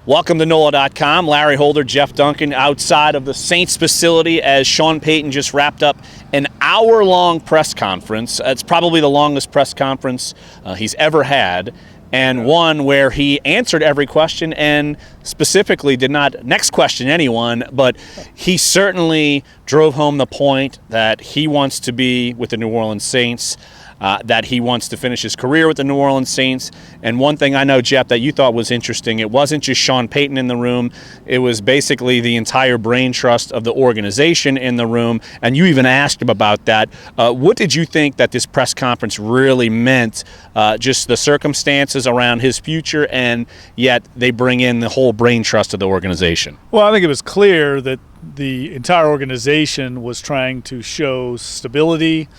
Welcome to NOLA.com. Larry Holder, Jeff Duncan, outside of the Saints facility as Sean Payton just wrapped up an hour-long press conference. It's probably the longest press conference he's ever had, and one where he answered every question and specifically did not next question anyone, but he certainly drove home the point that he wants to be with the New Orleans Saints, that he wants to finish his career with the New Orleans Saints. And one thing I know, Jeff, that you thought was interesting, it wasn't just Sean Payton in the room. It was basically the entire brain trust of the organization in the room. And you even asked him about that. What did you think that this press conference really meant, just the circumstances around his future, and yet they bring in the whole brain trust of the organization? Well, I think it was clear that the entire organization was trying to show stability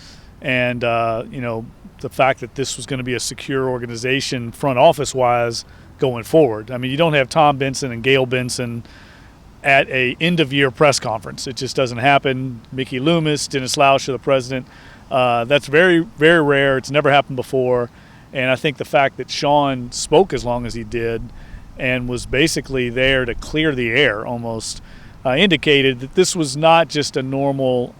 and, the fact that this was going to be a secure organization front office-wise going forward. I mean, you don't have Tom Benson and Gail Benson at a end-of-year press conference. It just doesn't happen. Mickey Loomis, Dennis Lauscher, the president. That's very, very rare. It's never happened before. And I think the fact that Sean spoke as long as he did and was basically there to clear the air almost indicated that this was not just a normal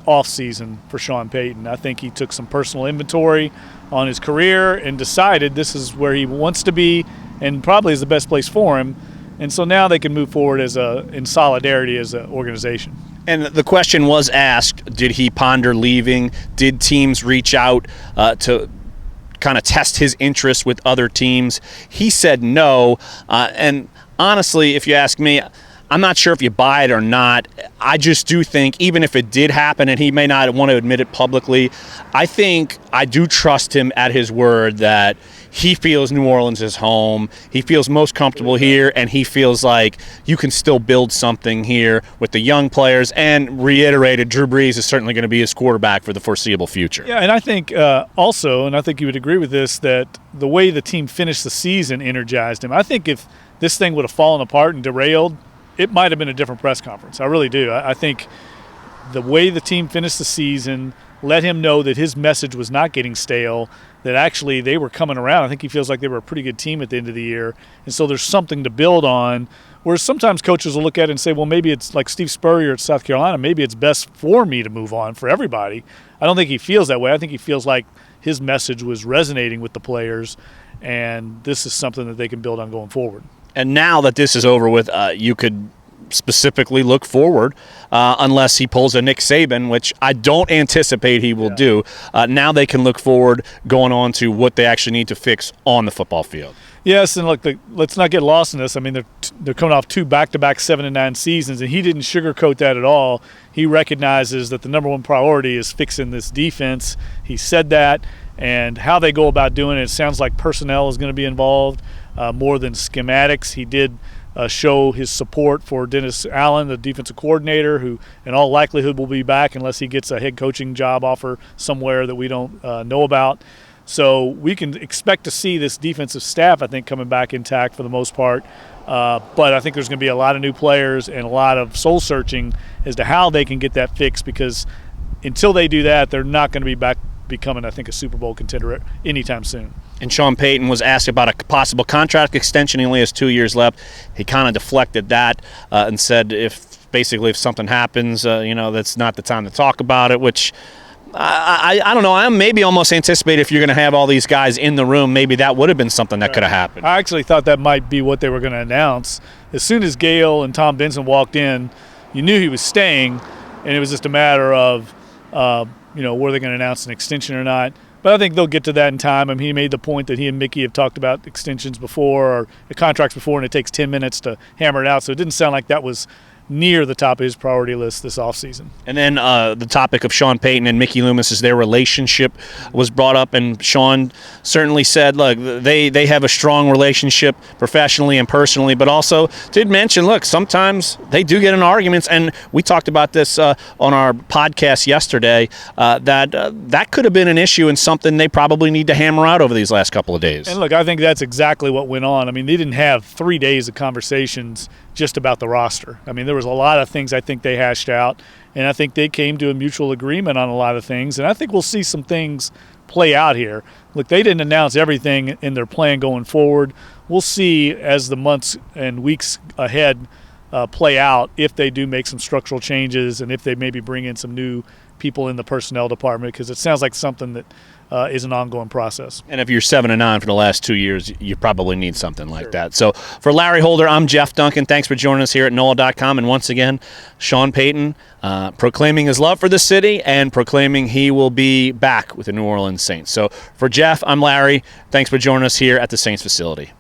off-season for Sean Payton. I think he took some personal inventory on his career and decided this is where he wants to be and probably is the best place for him. And so now they can move forward in solidarity as an organization. And the question was asked, did he ponder leaving? Did teams reach out to kind of test his interest with other teams? He said no. And honestly, if you ask me, I'm not sure if you buy it or not. I just do think, even if it did happen, and he may not want to admit it publicly, I think I do trust him at his word that he feels New Orleans is home. He feels most comfortable here, and he feels like you can still build something here with the young players, and reiterated Drew Brees is certainly going to be his quarterback for the foreseeable future. Yeah, and I think also, and I think you would agree with this, that the way the team finished the season energized him. I think if this thing would have fallen apart and derailed, it might have been a different press conference. I really do. I think the way the team finished the season let him know that his message was not getting stale, that actually they were coming around. I think he feels like they were a pretty good team at the end of the year. And so there's something to build on, whereas sometimes coaches will look at it and say, well, maybe it's like Steve Spurrier at South Carolina. Maybe it's best for me to move on for everybody. I don't think he feels that way. I think he feels like his message was resonating with the players, and this is something that they can build on going forward. And now that this is over with, you could specifically look forward, unless he pulls a Nick Saban, which I don't anticipate he will do. Now they can look forward going on to what they actually need to fix on the football field. Yes, and look, let's not get lost in this. I mean, they're coming off two back-to-back 7-9 seasons, and he didn't sugarcoat that at all. He recognizes that the number one priority is fixing this defense. He said that, and how they go about doing it sounds like personnel is going to be involved more than schematics. He did show his support for Dennis Allen, the defensive coordinator, who in all likelihood will be back unless he gets a head coaching job offer somewhere that we don't know about. So we can expect to see this defensive staff, I think, coming back intact for the most part. But I think there's going to be a lot of new players and a lot of soul searching as to how they can get that fixed, because until they do that, they're not going to be back becoming, I think, a Super Bowl contender anytime soon. And Sean Payton was asked about a possible contract extension. He only has 2 years left. He kind of deflected that and said if something happens, that's not the time to talk about it, which I don't know. I'm maybe almost anticipate if you're going to have all these guys in the room, maybe that would have been something that could have happened. I actually thought that might be what they were going to announce. As soon as Gail and Tom Benson walked in, you knew he was staying, and it was just a matter of were they going to announce an extension or not. But I think they'll get to that in time. I mean, he made the point that he and Mickey have talked about extensions before or the contracts before, and it takes 10 minutes to hammer it out. So it didn't sound like that was near the top of his priority list this offseason. And then the topic of Sean Payton and Mickey Loomis is their relationship was brought up, and Sean certainly said, look, they have a strong relationship professionally and personally, but also did mention, look, sometimes they do get in arguments, and we talked about this on our podcast yesterday, that could have been an issue and something they probably need to hammer out over these last couple of days. And look, I think that's exactly what went on. I mean, they didn't have 3 days of conversations just about the roster. I mean, there was a lot of things I think they hashed out, and I think they came to a mutual agreement on a lot of things, and I think we'll see some things play out here. Look, they didn't announce everything in their plan going forward. we'll see as the months and weeks ahead play out if they do make some structural changes and if they maybe bring in some new people in the personnel department, because it sounds like something that is an ongoing process. And if you're 7-9 for the last 2 years, you probably need something like that. So for Larry Holder, I'm Jeff Duncan. Thanks for joining us here at NOLA.com. And once again, Sean Payton proclaiming his love for the city and proclaiming he will be back with the New Orleans Saints. So for Jeff, I'm Larry. Thanks for joining us here at the Saints facility.